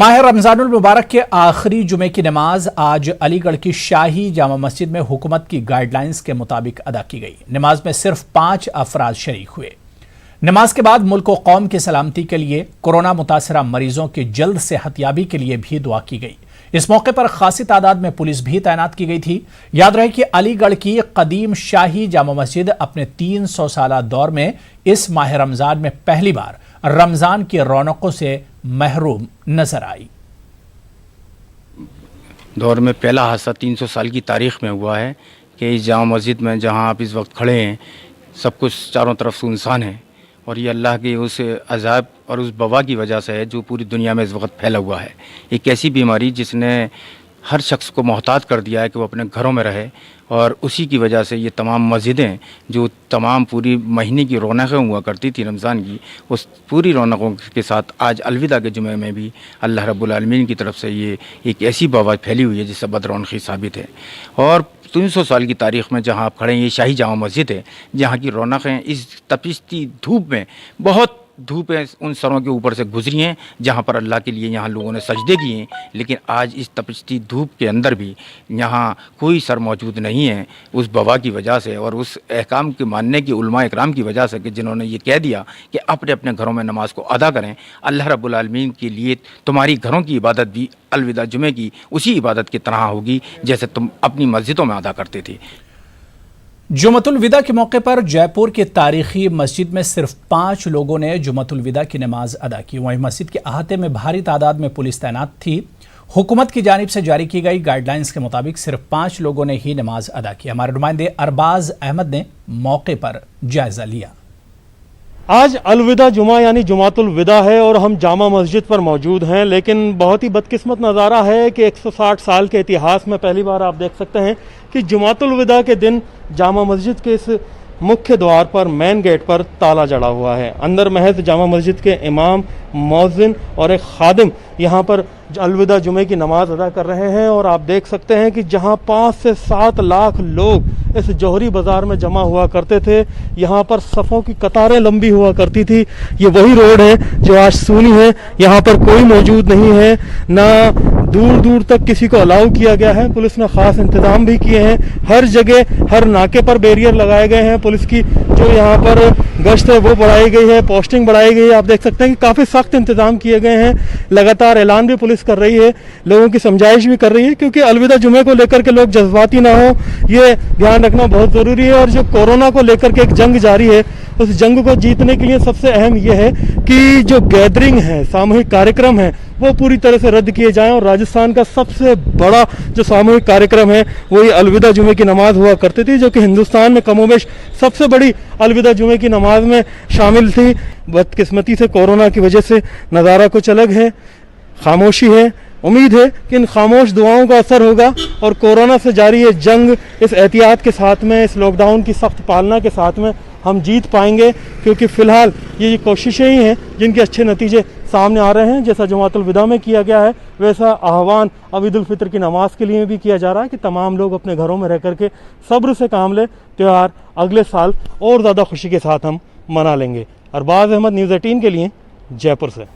माह रमजानुल मुबारक के आखिरी जुमे की नमाज आज अलीगढ़ की शाही जामा मस्जिद में हुकूमत की गाइडलाइंस के मुताबिक अदा की गई। नमाज में सिर्फ 5 अफराद शरीक हुए। नमाज के बाद मुल्क व कौम की सलामती के लिए, कोरोना मुतासरा मरीजों की जल्द सेहतयाबी के लिए भी दुआ की गई। इस मौके पर खासी तादाद में पुलिस भी तैनात की गई थी। याद रहे कि अलीगढ़ की कदीम शाही जामा मस्जिद अपने 300 साला दौर में इस माह रमजान में पहली बार रमजान की रौनकों से महरूम नजर आई। दौर में पहला हादसा 300 साल की तारीख में हुआ है कि इस जामा मस्जिद में जहां आप इस वक्त खड़े हैं, सब कुछ चारों तरफ सुनसान है और ये अल्लाह के उस अजाब और उस वबा की वजह से है जो पूरी दुनिया में इस वक्त फैला हुआ है। एक ऐसी बीमारी जिसने हर शख्स को मोहताज कर दिया है कि वो अपने घरों में रहे, और उसी की वजह से ये तमाम मस्जिदें जो तमाम पूरी महीने की रौनकें हुआ करती थी रमज़ान की, उस पूरी रौनकों के साथ आज अलविदा के जुमे में भी अल्लाह रब्बुल आलमीन की तरफ से ये एक ऐसी वबा फैली हुई है जिससे बदरौनकी साबित है। और 300 साल की तारीख़ में जहाँ आप खड़े हैं, ये शाही जामा मस्जिद है जहाँ की रौनकें इस तपिशती धूप में, बहुत धूपें उन सरों के ऊपर से गुजरी हैं जहाँ पर अल्लाह के लिए यहाँ लोगों ने सजदे किए हैं, लेकिन आज इस तपिशती धूप के अंदर भी यहाँ कोई सर मौजूद नहीं है उस वबा की वजह से और उस अहकाम के मानने की उलमा इकराम की वजह से कि जिन्होंने ये कह दिया कि अपने अपने घरों में नमाज को अदा करें। अल्लाह रब्बुल आलमीन के लिए तुम्हारी घरों की इबादत भी अलविदा जुमे की उसी इबादत की तरह होगी जैसे तुम अपनी मस्जिदों में अदा करते थे। जुमतुल विदा के मौके पर जयपुर की तारीखी मस्जिद में सिर्फ 5 लोगों ने जुमतुल विदा की नमाज अदा की। वहीं मस्जिद के अहाते में भारी तादाद में पुलिस तैनात थी। हुकूमत की जानिब से जारी की गई गाइडलाइंस के मुताबिक सिर्फ 5 लोगों ने ही नमाज अदा की। हमारे नुमाइंदे अरबाज अहमद ने मौके पर जायजा लिया। आज अलविदा जुमा यानी जुमातुल विदा है और हम जामा मस्जिद पर मौजूद हैं, लेकिन बहुत ही बदकिस्मत नज़ारा है कि 160 साल के इतिहास में पहली बार आप देख सकते हैं कि जुमातुल विदा के दिन जामा मस्जिद के इस मुख्य द्वार पर, मेन गेट पर ताला जड़ा हुआ है। अंदर महज जामा मस्जिद के इमाम, मौज़िन और एक खादिम यहाँ पर अलविदा जुमे की नमाज अदा कर रहे हैं। और आप देख सकते हैं कि जहाँ 5 से 7 लाख लोग इस जौहरी बाज़ार में जमा हुआ करते थे, यहाँ पर सफ़ों की कतारें लंबी हुआ करती थी। ये वही रोड है जो आज सूनी है, यहाँ पर कोई मौजूद नहीं है, ना दूर दूर तक किसी को अलाउ किया गया है। पुलिस ने ख़ास इंतज़ाम भी किए हैं, हर जगह हर नाके पर बैरियर लगाए गए हैं। पुलिस की जो यहाँ पर गश्त है वो बढ़ाई गई है, पोस्टिंग बढ़ाई गई है। आप देख सकते हैं कि काफ़ी सख्त इंतज़ाम किए गए हैं। लगातार ऐलान भी पुलिस कर रही है, लोगों की समझाइश भी कर रही है, क्योंकि अलविदा जुमे को लेकर के लोग जज्बाती ना हो, ये ध्यान रखना बहुत ज़रूरी है। और जो कोरोना को लेकर के एक जंग जारी है, उस जंग को जीतने के लिए सबसे अहम यह है कि जो गैदरिंग है, सामूहिक कार्यक्रम है, वो पूरी तरह से रद्द किए जाएं। और राजस्थान का सबसे बड़ा जो सामूहिक कार्यक्रम है वो ये अलविदा जुमे की नमाज हुआ करती थी, जो कि हिंदुस्तान में कमोबेश सबसे बड़ी अलविदा जुमे की नमाज में शामिल थी। बदकिस्मती से कोरोना की वजह से नज़ारा कुछ अलग है, खामोशी है। उम्मीद है कि इन खामोश दुआओं का असर होगा और कोरोना से जारी ये जंग इस एहतियात के साथ में, इस लॉकडाउन की सख्त पालना के साथ में हम जीत पाएंगे, क्योंकि फ़िलहाल ये कोशिशें ही हैं जिनके अच्छे नतीजे सामने आ रहे हैं। जैसा जुमातुल विदा में किया गया है, वैसा आह्वान अब ईद उल फितर की नमाज के लिए भी किया जा रहा है कि तमाम लोग अपने घरों में रह करके सब्र से काम लें। त्यौहार अगले साल और ज़्यादा खुशी के साथ हम मना लेंगे। अरबाज अहमद, न्यूज़ 18 के लिए, जयपुर से।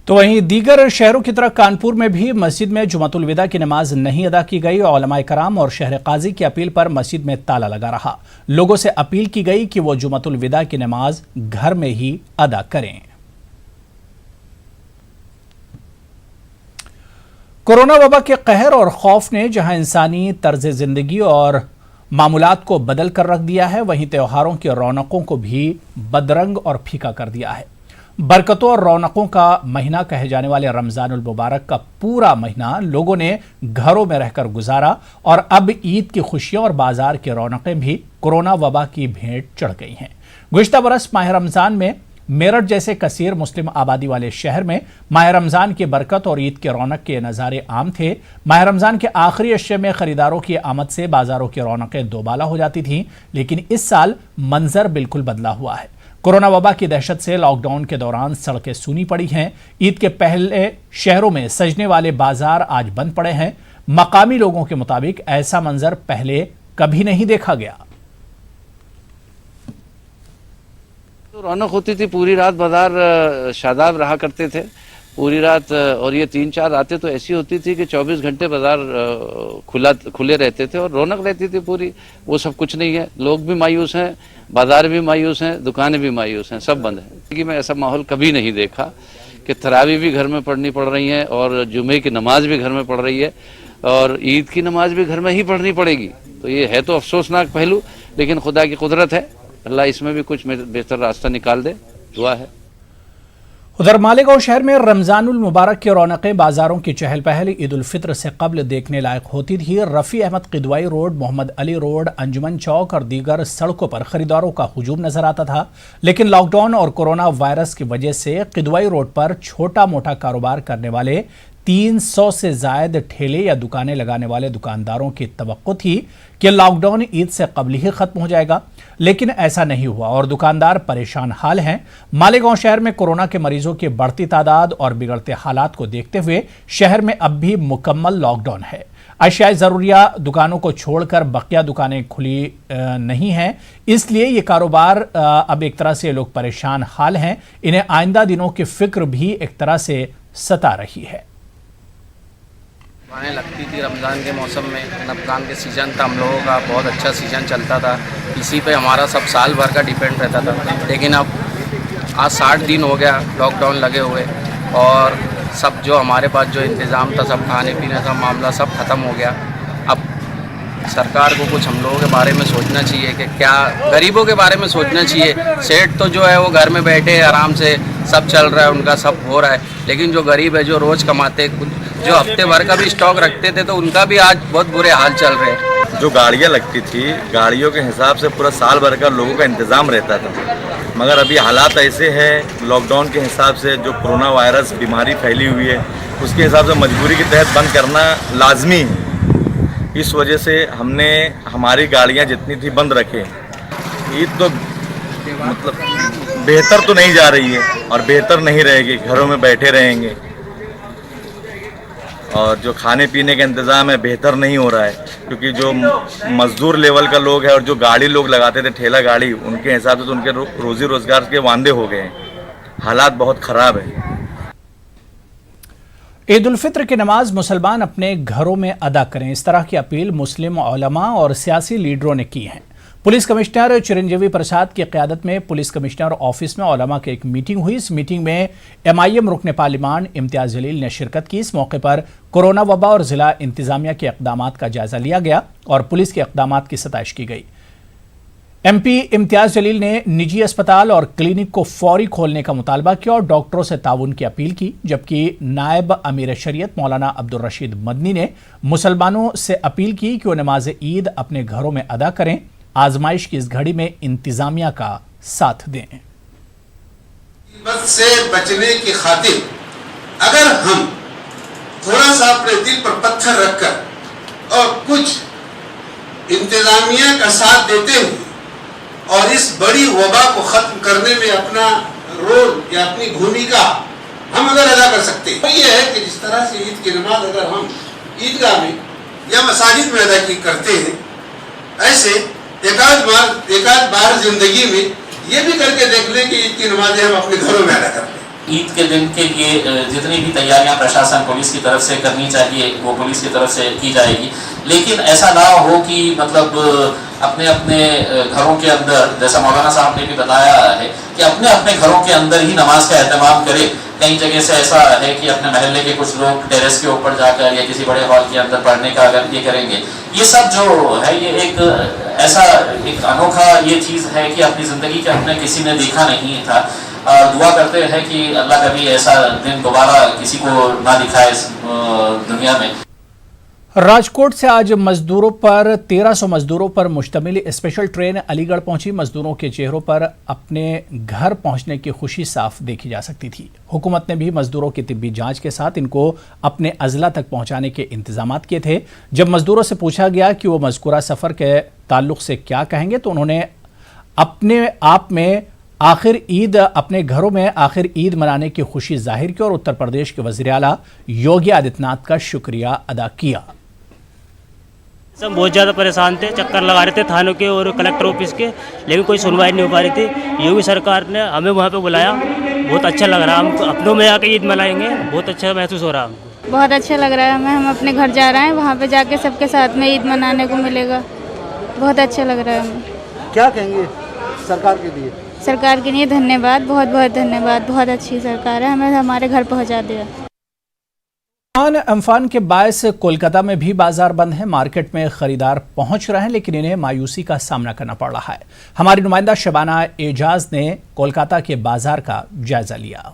तो वहीं दीगर शहरों की तरह कानपुर में भी मस्जिद में जुमातुल विदा की नमाज नहीं अदा की गई। उलमाए कराम और शहर काजी की अपील पर मस्जिद में ताला लगा रहा। लोगों से अपील की गई कि वो जुमातुल विदा की नमाज घर में ही अदा करें। कोरोना वबा के कहर और खौफ ने जहां इंसानी तर्ज जिंदगी और मामूलात को बदल कर रख दिया है, वहीं त्योहारों की रौनकों को भी बदरंग और फीका कर दिया है। बरकतों और रौनकों का महीना कहे जाने वाले रमजानुल मुबारक का पूरा महीना लोगों ने घरों में रहकर गुजारा और अब ईद की खुशियां और बाजार की रौनकें भी कोरोना वबा की भेंट चढ़ गई हैं। गुज़िश्ता बरस माह रमजान में मेरठ जैसे कसीर मुस्लिम आबादी वाले शहर में माह रमजान की बरकत और ईद के रौनक के नज़ारे आम थे। माह रमजान के आखिरी अशरे में खरीदारों की आमद से बाजारों की रौनकें दोबाला हो जाती थीं, लेकिन इस साल मंजर बिल्कुल बदला हुआ है। कोरोना वबा की दहशत से लॉकडाउन के दौरान सड़कें सूनी पड़ी हैं। ईद के पहले शहरों में सजने वाले बाजार आज बंद पड़े हैं। मकामी लोगों के मुताबिक ऐसा मंजर पहले कभी नहीं देखा गया। तो रौनक होती थी, पूरी रात बाजार शादाब रहा करते थे। पूरी रात। और ये 3-4 रातें तो ऐसी होती थी कि 24 घंटे बाजार खुले रहते थे और रौनक रहती थी पूरी। वो सब कुछ नहीं है। लोग भी मायूस हैं, बाजार भी मायूस हैं, दुकानें भी मायूस हैं, सब बंद हैं। कि मैं ऐसा माहौल कभी नहीं देखा कि तरावी भी घर में पढ़नी पड़ रही है और जुमे की नमाज भी घर में पढ़ रही है और ईद की नमाज भी घर में ही पढ़नी पड़ेगी। तो ये है तो अफसोसनाक पहलू, लेकिन खुदा की कुदरत है। अल्लाह इसमें भी कुछ बेहतर रास्ता निकाल दे, दुआ है। उधर मालेगांव शहर में रमजानुल मुबारक की रौनकें बाजारों की चहल पहल ईद उल फित्र से कबल देखने लायक होती थी। रफ़ी अहमद किदवाई रोड, मोहम्मद अली रोड, अंजुमन चौक और दीगर सड़कों पर खरीदारों का हुजूम नजर आता था। लेकिन लॉकडाउन और कोरोना वायरस की वजह से किदवाई रोड पर छोटा मोटा कारोबार करने वाले 300 से जायद ठेले या दुकानें लगाने वाले दुकानदारों की तवक्को थी कि लॉकडाउन ईद से कबल ही खत्म हो जाएगा, लेकिन ऐसा नहीं हुआ और दुकानदार परेशान हाल हैं। मालेगांव शहर में कोरोना के मरीजों की बढ़ती तादाद और बिगड़ते हालात को देखते हुए शहर में अब भी मुकम्मल लॉकडाउन है। अशियाए ज़रूरिया दुकानों को छोड़कर बकिया दुकानें खुली नहीं हैं, इसलिए ये कारोबार अब एक तरह से लोग परेशान हाल हैं। इन्हें आइंदा दिनों की फिक्र भी एक तरह से सता रही है। दुकानें लगती थी रमज़ान के मौसम में, रमज़ान के सीज़न था, हम लोगों का बहुत अच्छा सीज़न चलता था, इसी पे हमारा सब साल भर का डिपेंड रहता था। लेकिन अब आज 60 दिन हो गया लॉकडाउन लगे हुए और सब जो हमारे पास जो इंतज़ाम था, सब खाने पीने का मामला सब ख़त्म हो गया। अब सरकार को कुछ हम लोगों के बारे में सोचना चाहिए कि क्या गरीबों के बारे में सोचना चाहिए। सेठ तो जो है वो घर में बैठे आराम से सब चल रहा है, उनका सब हो रहा है, लेकिन जो गरीब है, जो रोज़ कमाते, जो हफ्ते भर का भी स्टॉक रखते थे, तो उनका भी आज बहुत बुरे हाल चल रहे हैं। जो गाड़ियाँ लगती थी, गाड़ियों के हिसाब से पूरा साल भर का लोगों का इंतज़ाम रहता था, मगर अभी हालात ऐसे हैं लॉकडाउन के हिसाब से, जो कोरोना वायरस बीमारी फैली हुई है उसके हिसाब से मजबूरी के तहत बंद करना लाजमी है। इस वजह से हमने हमारी गाड़ियाँ जितनी थी बंद रखे। ईद तो मतलब बेहतर तो नहीं जा रही है और बेहतर नहीं रहेगी, घरों में बैठे रहेंगे और जो खाने पीने का इंतज़ाम है बेहतर नहीं हो रहा है, क्योंकि जो मज़दूर लेवल का लोग है और जो गाड़ी लोग लगाते थे ठेला गाड़ी, उनके हिसाब से तो उनके रोज़ी रोज़गार के वांदे हो गए हैं। हालात बहुत ख़राब है। ईद उल फित्र की नमाज मुसलमान अपने घरों में अदा करें, इस तरह की अपील मुस्लिम उलमा और सियासी लीडरों ने की है। पुलिस कमिश्नर चिरंजीवी प्रसाद की क़यादत में पुलिस कमिश्नर ऑफिस में उलमा की एक मीटिंग हुई। इस मीटिंग में MIM रुकन पार्लिमान इम्तियाज़ जलील ने शिरकत की। इस मौके पर कोरोना वबा और ज़िला इंतज़ामिया के इक़दामात का जायज़ा लिया गया और पुलिस के इक़दामात की सताइश की गई। MP इम्तियाज़ जलील ने निजी अस्पताल और क्लिनिक को फौरी खोलने का मुतालबा किया और डॉक्टरों से ताउन की अपील की, जबकि नायब अमीर शरीयत मौलाना अब्दुल रशीद मदनी ने मुसलमानों से अपील की कि वो नमाज ईद अपने घरों में अदा करें, आजमाइश की इस घड़ी में इंतजामिया का साथ दें। मुसीबत से बचने की खातिर अगर हम थोड़ा सा अपने दिल पर पत्थर रखकर और कुछ इंतजामिया का साथ देते हुए और इस बड़ी वबा को खत्म करने में अपना रोल या अपनी भूमिका हम अगर अदा कर सकते हैं, तो ये है कि जिस तरह से ईद की नमाज अगर हम ईदगाह में या मसाजिद में अदा करते हैं, ऐसे एकाध बार जिंदगी में ये भी करके देख लें कि ईद की नमाजें हम अपने घरों में अदा कर लें। ईद के दिन के लिए जितनी भी तैयारियां प्रशासन पुलिस की तरफ से करनी चाहिए वो पुलिस की तरफ से की जाएगी, लेकिन ऐसा ना हो कि मतलब अपने अपने घरों के अंदर, जैसा मौलाना साहब ने भी बताया है कि अपने अपने घरों के अंदर ही नमाज का एहतमाम करें। कई जगह से ऐसा है कि अपने महल्ले के कुछ लोग टेरेस के ऊपर जाकर या किसी बड़े हॉल के अंदर पढ़ने का अगर ये करेंगे, ये सब जो है ये एक ऐसा एक अनोखा ये चीज़ है कि अपनी ज़िंदगी के हमने किसी ने देखा नहीं था। दुआ करते हैं कि अल्लाह कभी ऐसा दिन दोबारा किसी को ना दिखाए इस दुनिया में। राजकोट से आज मजदूरों पर 1300 मजदूरों पर मुश्तमिल स्पेशल ट्रेन अलीगढ़ पहुंची। मजदूरों के चेहरों पर अपने घर पहुंचने की खुशी साफ देखी जा सकती थी। हुकूमत ने भी मजदूरों की तिब्बी जांच के साथ इनको अपने अजला तक पहुंचाने के इंतजाम किए थे। जब मजदूरों से पूछा गया कि वो मज़कूरा सफ़र के ताल्लुक से क्या कहेंगे, तो उन्होंने अपने आप में अपने घरों में आखिर ईद मनाने की खुशी जाहिर की और उत्तर प्रदेश के वज़ीर आला योगी आदित्यनाथ का शुक्रिया अदा किया। सब बहुत ज़्यादा परेशान थे, चक्कर लगा रहे थे थानों के और कलेक्टर ऑफिस के, लेकिन कोई सुनवाई नहीं हो पा रही थी। योगी सरकार ने हमें वहाँ पे बुलाया, बहुत अच्छा लग रहा है। हम अपनों में आके ईद मनाएंगे, बहुत अच्छा महसूस हो रहा है हमको। बहुत अच्छा लग रहा है हमें। हम अपने घर जा रहे हैं, वहाँ पे जाके सबके साथ में ईद मनाने को मिलेगा। बहुत अच्छा लग रहा है हमें। क्या कहेंगे सरकार के लिए? सरकार के लिए धन्यवाद, बहुत बहुत धन्यवाद। बहुत अच्छी सरकार है, हमें हमारे घर पहुँचा दिया। अम्फान के बायस कोलकाता में भी बाजार बंद है। मार्केट में खरीदार पहुंच रहे हैं, लेकिन इन्हें मायूसी का सामना करना पड़ रहा है। हमारी नुमाइंदा शबाना एजाज ने कोलकाता के बाजार का जायजा लिया।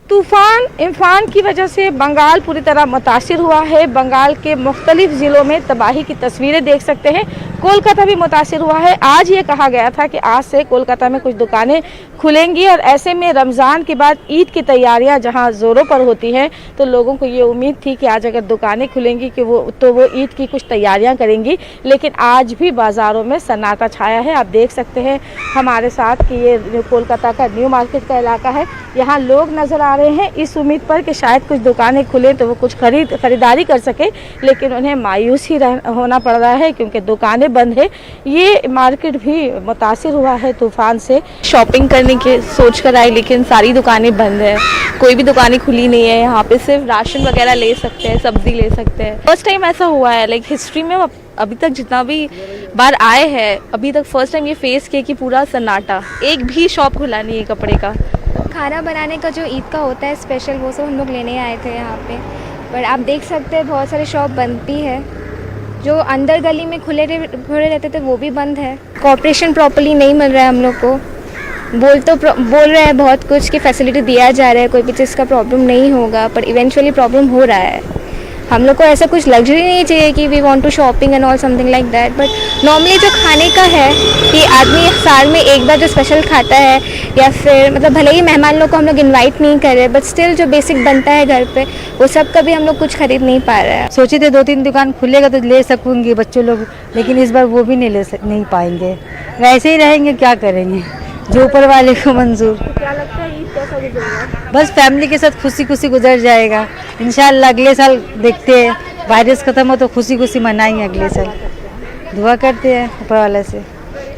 तूफान इम्फान की वजह से बंगाल पूरी तरह मुतासिर हुआ है। बंगाल के मुख्तलिफ ज़िलों में तबाही की तस्वीरें देख सकते हैं। कोलकाता भी मुतासिर हुआ है। आज ये कहा गया था कि आज से कोलकाता में कुछ दुकानें खुलेंगी और ऐसे में रमज़ान के बाद ईद की तैयारियां जहां ज़ोरों पर होती हैं, तो लोगों को ये उम्मीद थी कि आज अगर दुकानें खुलेंगी कि वो ईद की कुछ तैयारियां करेंगी। लेकिन आज भी बाज़ारों में सन्नाटा छाया है। आप देख सकते हैं हमारे साथ कि ये कोलकाता का न्यू मार्केट का इलाका है। यहाँ लोग नज़र आ रहे हैं इस उम्मीद पर कि शायद कुछ दुकानें खुलें तो वो कुछ खरीदारी कर सके, लेकिन उन्हें मायूस ही होना पड़ रहा है क्योंकि दुकानें बंद है। ये मार्केट भी मुतासिर हुआ है तूफान से। शॉपिंग करने की सोच कर आई, लेकिन सारी दुकानें बंद है, कोई भी दुकानें खुली नहीं है। यहाँ पे सिर्फ राशन वगैरह ले सकते हैं, सब्जी ले सकते हैं। फर्स्ट टाइम ऐसा हुआ है, लाइक हिस्ट्री में अभी तक जितना भी बार आए हैं, अभी तक फर्स्ट टाइम ये फेस किया कि पूरा सन्नाटा, एक भी शॉप खुला नहीं है कपड़े का। खाना बनाने का जो ईद का होता है स्पेशल, वो सब हम लोग लेने आए थे यहाँ पे, पर आप देख सकते हैं बहुत सारे शॉप बंद भी है। जो अंदर गली में खुले रहते थे वो भी बंद है। कॉर्पोरेशन प्रॉपर्ली नहीं मिल रहा है हम लोग को। बोल रहे हैं बहुत कुछ कि फैसिलिटी दिया जा रहा है, कोई भी चीज़ का प्रॉब्लम नहीं होगा, पर इवेंचुअली प्रॉब्लम हो रहा है। हम लोग को ऐसा कुछ लग्जरी नहीं चाहिए कि we want to shopping and all something like that, but normally जो खाने का है कि आदमी साल में एक बार जो स्पेशल खाता है, या फिर मतलब भले ही मेहमान लोग को हम लोग इनवाइट नहीं कर रहे, बट स्टिल जो बेसिक बनता है घर पे, वो सब कभी हम लोग कुछ खरीद नहीं पा रहे हैं। सोचे थे 2-3 दुकान खुलेगा तो ले सकूँगी बच्चों लोग, लेकिन इस बार वो भी नहीं पाएंगे। वैसे ही रहेंगे, क्या करेंगे, जो ऊपर वाले को मंजूर। क्या लगता है ईद कैसा गुजरेगा? बस फैमिली के साथ खुशी खुशी गुजर जाएगा इंशाल्लाह। अगले साल देखते हैं, वायरस ख़त्म हो तो खुशी खुशी मनाएंगे अगले साल। दुआ करते हैं ऊपर वाले से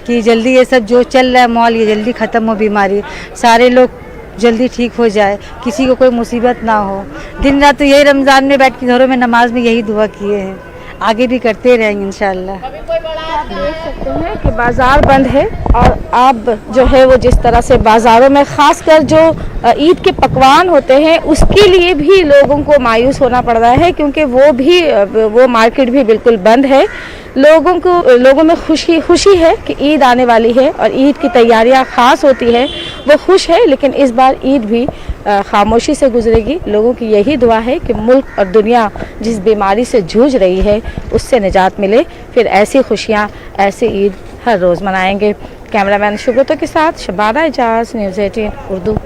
कि जल्दी ये सब जो चल रहा है माहौल, ये जल्दी ख़त्म हो, बीमारी सारे लोग जल्दी ठीक हो जाए, किसी को कोई मुसीबत ना हो। दिन रात तो यही रमज़ान में बैठ के घरों में नमाज में यही दुआ किए हैं, आगे भी करते रहेंगे इंशाल्लाह। आप देख सकते हैं कि बाज़ार बंद है और अब जो है वो जिस तरह से बाज़ारों में ख़ासकर जो ईद के पकवान होते हैं उसके लिए भी लोगों को मायूस होना पड़ रहा है, क्योंकि वो मार्केट भी बिल्कुल बंद है। लोगों में खुशी है कि ईद आने वाली है और ईद की तैयारियां ख़ास होती है, वो खुश है, लेकिन इस बार ईद भी खामोशी से गुजरेगी। लोगों की यही दुआ है कि मुल्क और दुनिया जिस बीमारी से जूझ रही है उससे निजात मिले, फिर ऐसी खुशियां, ऐसी ईद हर रोज़ मनाएंगे। कैमरामैन शुभ्रता के साथ शबाना एजाज, न्यूज़ 18 उर्दू।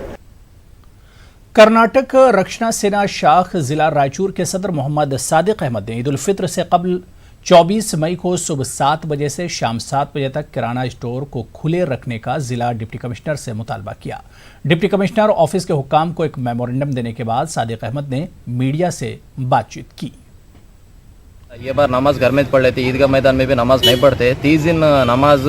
कर्नाटक रक्षणा सेना शाख जिला रायचूर के सदर मोहम्मद सादिक अहमद ने ईद उल फित्र से कबल 24 मई को सुबह 7 बजे से शाम 7 बजे तक किराना स्टोर को खुले रखने का जिला डिप्टी कमिश्नर से मुतालबा किया। डिप्टी कमिश्नर ऑफिस के हुक्काम को एक मेमोरेंडम देने के बाद सादिक अहमद ने मीडिया से बातचीत की। ये बार नमाज घर में पढ़ लेते, ईदगाह मैदान में भी नमाज नहीं पढ़ते। 30 दिन नमाज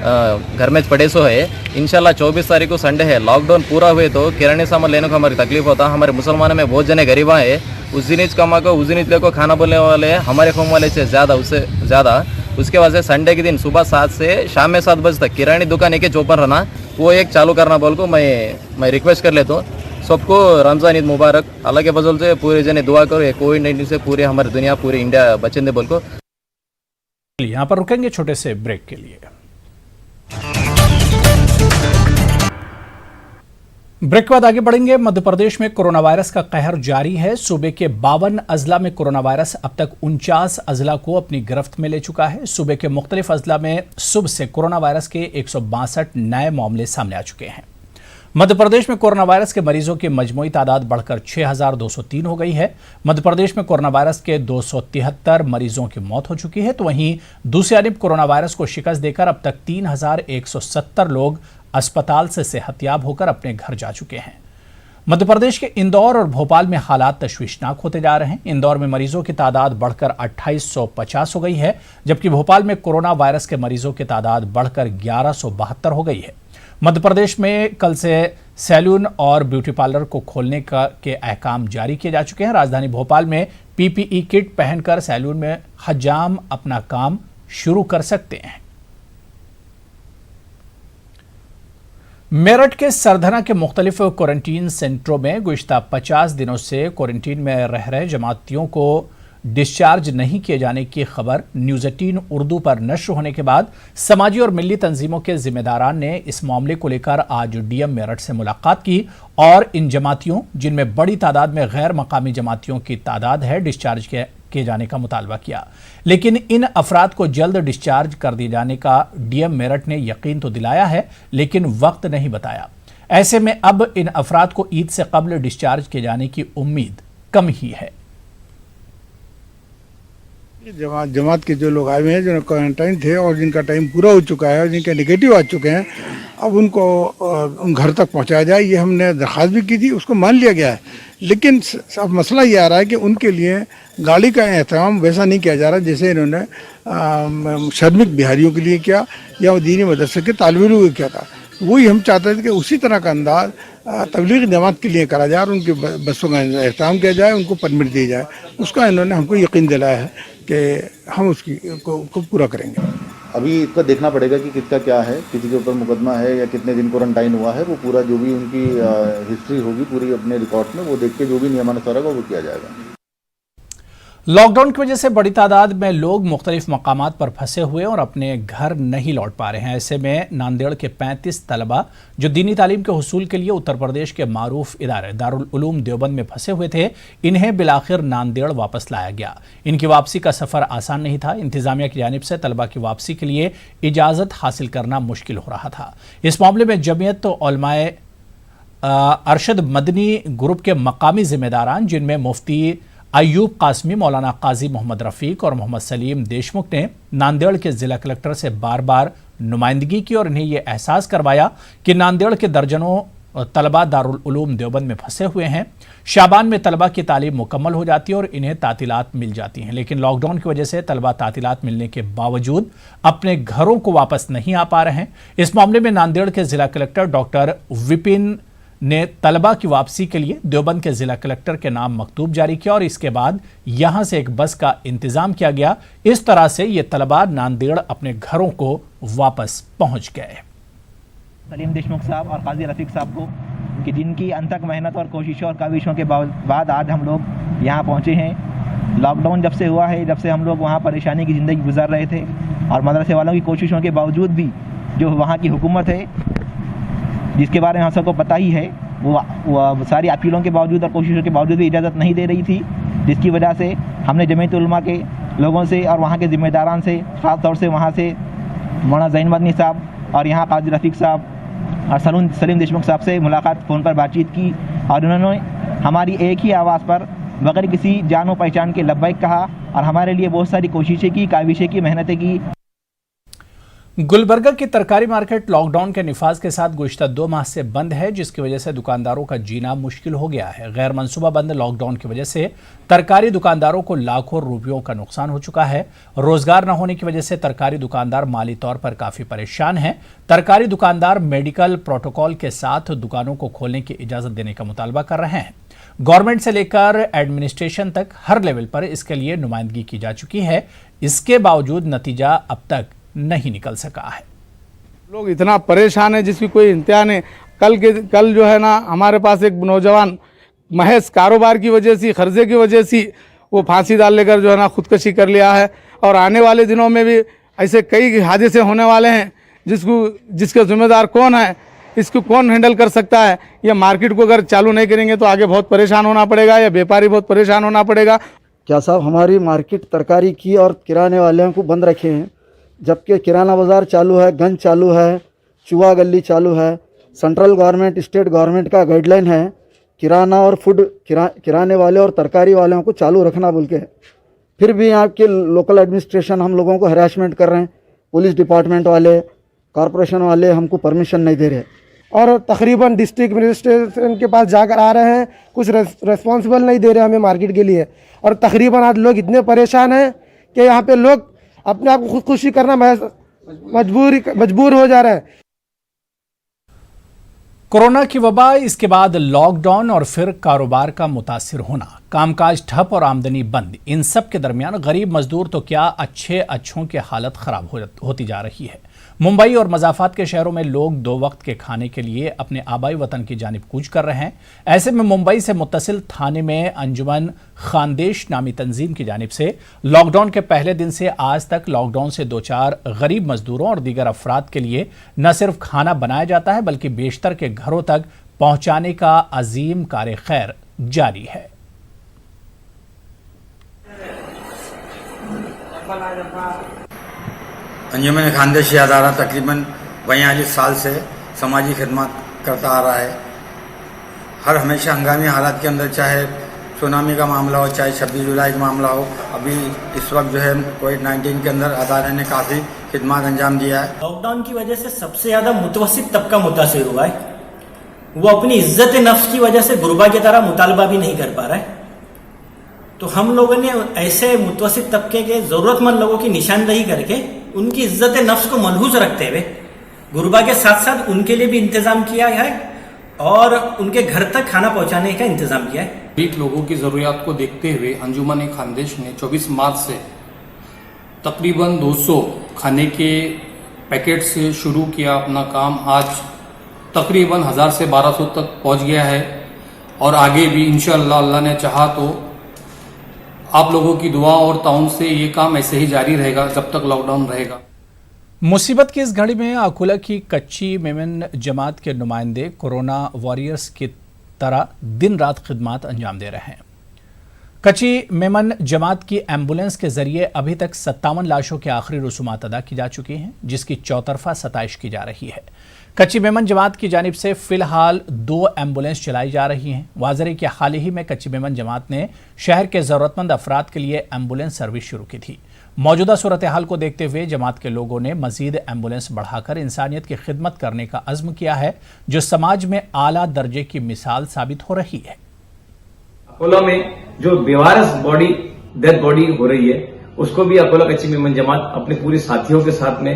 घर में पढ़े सो है। इंशाल्लाह 24 तारीख को संडे है, लॉकडाउन पूरा हुए तो किराने सामान लेने को हमारी तकलीफ होता। हमारे मुसलमानों में बहुत जने गरीबा है, उस दिन कमा को उस दिन को खाना बोलने वाले हमारे कौम वाले से ज़्यादा, उससे ज़्यादा। उसके वजह से संडे के दिन सुबह 7 से शाम में 7 बजे तक किरानी दुकान एक ओपन रहना, वो एक चालू करना बोल को मैं रिक्वेस्ट कर लेता हूँ। सबको रमज़ान ईद मुबारक। अल्लाह के फजल से पूरे जने दुआ करो, कोविड-19 से पूरे हमारी दुनिया, पूरी इंडिया बचेंदे बोल को। यहाँ पर रुकेंगे छोटे से ब्रेक के लिए। ब्रेक के बाद आगे बढ़ेंगे। मध्य प्रदेश में कोरोना वायरस का कहर जारी है। सूबे के 52 अजला में कोरोना वायरस अब तक 49 अजला को अपनी गिरफ्त में ले चुका है। सूबे के मुख्तलिफ अजला में सुबह से कोरोना वायरस के 162 नए मामले सामने आ चुके हैं। मध्य प्रदेश में कोरोना वायरस के मरीजों की मजमूई तादाद बढ़कर 6203 हो गई है। मध्य प्रदेश में कोरोना वायरस के 273 मरीजों की मौत हो चुकी है, तो वहीं दूसरी जानब कोरोना वायरस को शिकस्त देकर अब तक 3170 लोग अस्पताल से सेहतयाब होकर अपने घर जा चुके हैं। मध्य प्रदेश के इंदौर और भोपाल में हालात तशवीशनाक होते जा रहे हैं। इंदौर में मरीजों की तादाद बढ़कर 2850 हो गई है, जबकि भोपाल में कोरोना वायरस के मरीजों की तादाद बढ़कर 1172 हो गई है। मध्य प्रदेश में कल से सैलून और ब्यूटी पार्लर को खोलने के अहकाम जारी किए जा चुके हैं। राजधानी भोपाल में पीपीई किट पहनकर सैलून में हजाम अपना काम शुरू कर सकते हैं। मेरठ के सरधना के मुख्तलिफ क्वारंटीन सेंटरों में गुज़िश्ता 50 दिनों से क्वारंटीन में रह रहे जमातियों को डिस्चार्ज नहीं किए जाने की खबर न्यूज़ 18 उर्दू पर नश्र होने के बाद समाजी और मिली तंजीमों के जिम्मेदारान ने इस मामले को लेकर आज डीएम मेरठ से मुलाकात की और इन जमातियों, जिनमें बड़ी तादाद में गैर मकामी जमातियों की तादाद है, डिस्चार्ज किए जाने का मुतालबा किया। लेकिन इन अफराद को जल्द डिस्चार्ज कर दिए जाने का डीएम मेरठ ने यकीन तो दिलाया है, लेकिन वक्त नहीं बताया। ऐसे में अब इन अफराद को ईद से कबल डिस्चार्ज किए जाने की उम्मीद कम ही है। जमात के जो लोग आए हुए हैं, जो क्वारंटाइन थे और जिनका टाइम पूरा हो चुका है और जिनके नेगेटिव आ चुके हैं, अब उनको घर तक पहुंचाया जाए, ये हमने दरख्वास्त भी की थी, उसको मान लिया गया है। लेकिन अब मसला ये आ रहा है कि उनके लिए गाड़ी का एहतमाम वैसा नहीं किया जा रहा जैसे इन्होंने श्रमिक बिहारियों के लिए किया या दीनी मदरसे के तालिब इल्म को किया था। वही हम चाहते थे कि उसी तरह का अंदाज तबलीग जमात के लिए करा जाए और उनकी बसों का एहतमाम किया जाए, उनको परमिट दी जाए। उसका इन्होंने हमको यकीन दिलाया है कि हम उसकी को पूरा करेंगे। अभी इसका देखना पड़ेगा कि किसका क्या है, किसी के ऊपर मुकदमा है या कितने दिन क्वारंटाइन हुआ है, वो पूरा जो भी उनकी हिस्ट्री होगी पूरी अपने रिकॉर्ड में, वो देख के जो भी नियमानुसार होगा वो किया जाएगा। लॉकडाउन की वजह से बड़ी तादाद में लोग मुख्तलिफ मकामात पर फंसे हुए और अपने घर नहीं लौट पा रहे हैं। ऐसे में नांदेड़ के 35 तलबा जो दीनी तालीम के हुसूल के लिए उत्तर प्रदेश के मारूफ इदारे दारुल उलूम देवबंद में फंसे हुए थे, इन्हें बिलाखिर नांदेड़ वापस लाया गया। इनकी वापसी का सफ़र आसान नहीं था। इंतजामिया की जानिब से तलबा की वापसी के लिए इजाज़त हासिल करना मुश्किल हो रहा था। इस मामले में जमीयत उलमाए अरशद मदनी ग्रुप के मकामी जिम्मेदारान, जिनमें मुफ्ती अयूब कासमी, मौलाना काजी मोहम्मद रफ़ीक और मोहम्मद सलीम देशमुख ने नांदेड़ के ज़िला कलेक्टर से बार बार नुमाइंदगी की और इन्हें यह एहसास करवाया कि नांदेड़ के दर्जनों तलबा दारुल उलूम देवबंद में फंसे हुए हैं। शाबान में तलबा की तालीम मुकम्मल हो जाती है और इन्हें तातीलात मिल जाती हैं, लेकिन लॉकडाउन की वजह से तलबा तातीलात मिलने के बावजूद अपने घरों को वापस नहीं आ पा रहे हैं। इस मामले में नांदेड़ के ज़िला कलेक्टर डॉक्टर विपिन ने तलबा की वापसी के लिए देवबंद के जिला कलेक्टर के नाम मकतूब जारी किया और इसके बाद यहां से एक बस का इंतजाम किया गया। इस तरह से ये तलबा नांदेड़ अपने घरों को वापस पहुंच गए। सलीम देशमुख साहब और काजी रफ़ीक साहब को, कि जिनकी अनथक मेहनत और कोशिशों और काविशों के बाद आज हम लोग यहाँ पहुँचे हैं। लॉकडाउन जब से हुआ है, जब से हम लोग वहाँ परेशानी की ज़िंदगी गुजार रहे थे और मदरसे वालों की कोशिशों के बावजूद भी जो वहाँ की हुकूमत है, जिसके बारे में हम सबको पता ही है, वो सारी अपीलों के बावजूद और कोशिशों के बावजूद भी इजाज़त नहीं दे रही थी, जिसकी वजह से हमने जमीयत उलमा के लोगों से और वहाँ के ज़िम्मेदारान से, ख़ास तौर से वहाँ से मौलाना ज़ैन मदनी साहब और यहाँ काजी रफ़ीक साहब और सलीम देशमुख साहब से मुलाकात फ़ोन पर बातचीत की और उन्होंने हमारी एक ही आवाज़ पर बगैर किसी जानो पहचान के लब्बैक कहा और हमारे लिए बहुत सारी कोशिशें की, काविशें की, मेहनतें की। गुलबर्गा की तरकारी मार्केट लॉकडाउन के निफाज के साथ गुज़िश्ता 2 माह से बंद है, जिसकी वजह से दुकानदारों का जीना मुश्किल हो गया है। गैर मनसूबा बंद लॉकडाउन की वजह से तरकारी दुकानदारों को लाखों रुपयों का नुकसान हो चुका है। रोजगार न होने की वजह से तरकारी दुकानदार माली तौर पर काफ़ी परेशान हैं। तरकारी दुकानदार मेडिकल प्रोटोकॉल के साथ दुकानों को खोलने की इजाज़त देने का मुतालबा कर रहे हैं। गवर्नमेंट से लेकर एडमिनिस्ट्रेशन तक हर लेवल पर इसके लिए नुमाइंदगी की जा चुकी है। इसके बावजूद नतीजा अब तक नहीं निकल सका है। लोग इतना परेशान है जिसकी कोई इंतहा नहीं। कल जो है ना, हमारे पास एक नौजवान महज कारोबार की वजह से, खर्चे की वजह से वो फांसी डाल लेकर जो है ना खुदकशी कर लिया है और आने वाले दिनों में भी ऐसे कई हादसे होने वाले हैं जिसके जिम्मेदार कौन है, इसको कौन हैंडल कर सकता है। ये मार्केट को अगर चालू नहीं करेंगे तो आगे बहुत परेशान होना पड़ेगा या व्यापारी बहुत परेशान होना पड़ेगा। क्या साहब, हमारी मार्केट तरकारी की और किराने वाले को बंद रखे हैं, जबकि किराना बाज़ार चालू है, गंज चालू है, चुआ गली चालू है। सेंट्रल गवर्नमेंट, स्टेट गवर्नमेंट का गाइडलाइन है किराना और फूड किराने वाले और तरकारी वालों को चालू रखना बोल के। फिर भी यहाँ के लोकल एडमिनिस्ट्रेशन हम लोगों को हरासमेंट कर रहे हैं। पुलिस डिपार्टमेंट वाले, कॉरपोरेशन वाले हमको परमिशन नहीं दे रहे और तकरीबन डिस्ट्रिक्ट एडमिनिस्ट्रेशन के पास जाकर आ रहे हैं, कुछ रेस्पॉन्सिबल नहीं दे रहे हमें मार्केट के लिए। और तकरीबन आज लोग इतने परेशान हैं कि यहाँ पे लोग अपने आप को खुदकुशी करना मजबूर हो जा रहे हैं। कोरोना की वबा, इसके बाद लॉकडाउन और फिर कारोबार का मुतासिर होना, कामकाज ठप और आमदनी बंद, इन सब के दरमियान गरीब मजदूर तो क्या अच्छों की हालत खराब होती जा रही है। मुंबई और मज़ाफ़ात के शहरों में लोग 2 वक्त के खाने के लिए अपने आबाई वतन की जानिब कूच कर रहे हैं। ऐसे में मुंबई से मुत्तसिल थाने में अंजुमन खानदेश नामी तंजीम की जानिब से लॉकडाउन के पहले दिन से आज तक लॉकडाउन से 2-4 गरीब मजदूरों और दीगर अफराद के लिए न सिर्फ खाना बनाया जाता है बल्कि बेशतर के घरों तक पहुंचाने का अजीम कार्य खैर जारी है। अंजुमन खानदेश अदारा तकरीबन 42 साल से समाजी खिदमत करता आ रहा है। हर हमेशा हंगामी हालात के अंदर, चाहे सुनामी का मामला हो, चाहे 26 जुलाई का मामला हो, अभी इस वक्त जो है कोविड-19 के अंदर अदारे ने काफ़ी खिदमत अंजाम दिया है। लॉकडाउन की वजह से सबसे ज़्यादा मुतवस्सित तबका मुतासिर हुआ है। वो अपनी इज्जत नफ्स की वजह से गुरबा की तरह मुतालबा भी नहीं कर पा रहा है। तो हम लोगों ने ऐसे मुतवस्सित तबके के ज़रूरतमंद लोगों की निशानदही करके उनकी इज्जत नफ्स को मलहूज रखते हुए गुरबा के साथ साथ उनके लिए भी इंतजाम किया है और उनके घर तक खाना पहुंचाने का इंतजाम किया है। गरीब लोगों की ज़रूरियात को देखते हुए अंजुमन खानदेश ने 24 मार्च से तकरीबन 200 खाने के पैकेट से शुरू किया अपना काम। आज तकरीबन 1000 से 1200 तक पहुंच गया है और आगे भी इंशाअल्लाह अल्लाह ने चाहा तो आप लोगों की दुआ और ताउन से ये काम ऐसे ही जारी रहेगा जब तक लॉकडाउन रहेगा। मुसीबत की इस घड़ी में अकोला की कच्ची मेमन जमात के नुमाइंदे कोरोना वॉरियर्स की तरह दिन रात खिदमत अंजाम दे रहे हैं। कच्ची मेमन जमात की एम्बुलेंस के जरिए अभी तक 57 लाशों के आखिरी रसूमात अदा की जा चुकी हैं, जिसकी चौतरफा सताइश की जा रही है। कच्ची मेमन जमात की जानिब से फिलहाल 2 एम्बुलेंस चलाई जा रही हैं। वाज़ेह कि हाल ही में कच्ची मेमन जमात ने शहर के ज़रूरतमंद अफराद के लिए एम्बुलेंस सर्विस शुरू की थी। मौजूदा सूरत हाल को देखते हुए जमात के लोगों ने मजीद एम्बुलेंस बढ़ाकर इंसानियत की खिदमत करने का अज़्म किया है, जो समाज में आला दर्जे की मिसाल साबित हो रही है। अकोला में जो बेवारस डेड बॉडी हो रही है, उसको भी अकोला कच्ची मेमन जमात अपने पूरे साथियों के साथ में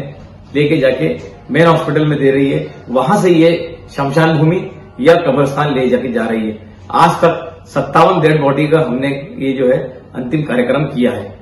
लेके जाके मेन हॉस्पिटल में दे रही है। वहां से ये शमशान भूमि या कब्रिस्तान ले जाके जा रही है। आज तक 57 डेड बॉडी का हमने ये जो है अंतिम कार्यक्रम किया है।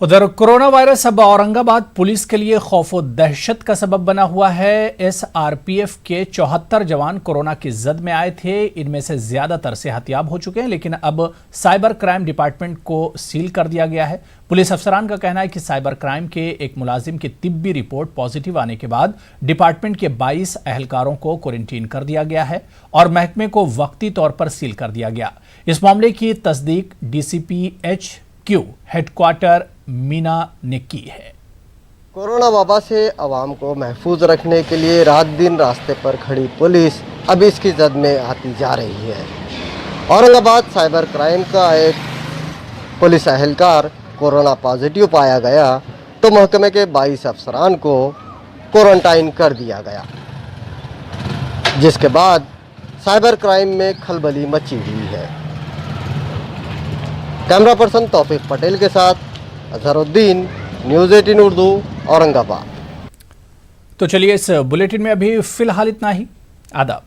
उधर कोरोना वायरस अब औरंगाबाद पुलिस के लिए खौफ व दहशत का सबब बना हुआ है। SRPF के 74 जवान कोरोना की जद में आए थे। इनमें से ज्यादातर सेहतियाब हो चुके हैं, लेकिन अब साइबर क्राइम डिपार्टमेंट को सील कर दिया गया है। पुलिस अफसरान का कहना है कि साइबर क्राइम के एक मुलाजिम की तिब्बी रिपोर्ट पॉजिटिव आने के बाद डिपार्टमेंट के 22 अहलकारों को क्वारंटीन कर दिया गया है और महकमे को वक्ती तौर पर सील कर दिया गया। इस मामले की तस्दीक DCP HQ हेडक्वार्टर मीना ने की है। कोरोना वबा से आवाम को महफूज रखने के लिए रात दिन रास्ते पर खड़ी पुलिस अब इसकी जद में आती जा रही है। औरंगाबाद साइबर क्राइम का एक पुलिस अहलकार कोरोना पॉजिटिव पाया गया तो महकमे के 22 अफसरान को क्वारंटाइन कर दिया गया, जिसके बाद साइबर क्राइम में खलबली मची हुई है। कैमरा पर्सन तौफीक पटेल के साथ अजहरुद्दीन, न्यूज़ 18 उर्दू, औरंगाबाद। तो चलिए इस बुलेटिन में अभी फिलहाल इतना ही। आदाब।